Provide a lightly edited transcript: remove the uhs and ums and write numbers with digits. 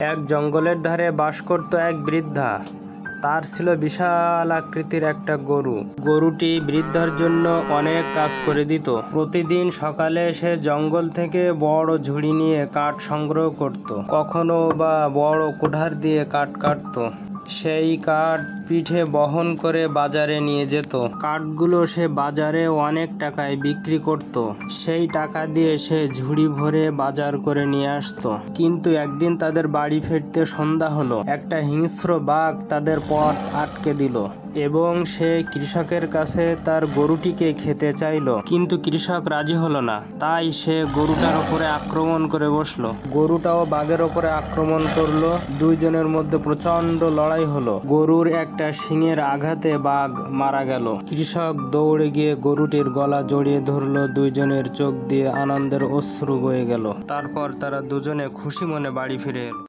এক জঙ্গলের ধারে বাস করত এক বৃদ্ধা। তার ছিল বিশাল আকৃতির একটা গরু। গরুটি বৃদ্ধার জন্য অনেক কাজ করে দিত। প্রতিদিন সকালে সে জঙ্গল থেকে বড় ঝুড়ি নিয়ে কাঠ সংগ্রহ করত, কখনো বা বড় কুঠার দিয়ে কাঠ কাটত। সেই কাঠ পিঠে বহন করে বাজারে নিয়ে যেত। কাঠগুলো সে বাজারে অনেক টাকায় বিক্রি করত। সেই টাকা দিয়ে সে ঝুড়ি ভরে বাজার করে নিয়ে আসতো। কিন্তু একদিন তাদের বাড়ি ফিরতে সন্ধ্যা হলো। একটা হিংস্র বাঘ তাদের পথ আটকে দিল এবং সে কৃষকের কাছে তার গরুটিকে খেতে চাইল, কিন্তু কৃষক রাজি হলো না। তাই সে গরুটার উপরে আক্রমণ করে বসলো। গরুটাও বাঘের উপরে আক্রমণ করলো। দুইজনের মধ্যে প্রচন্ড লড়াই হলো। গরুর একটা শিংয়ের আঘাতে বাঘ মারা গেল। কৃষক দৌড়ে গিয়ে গরুটির গলা জড়িয়ে ধরলো। দুইজনের চোখ দিয়ে আনন্দের অশ্রু বয়ে গেল। তারপর তারা দুজনে খুশি মনে বাড়ি ফিরে এলো।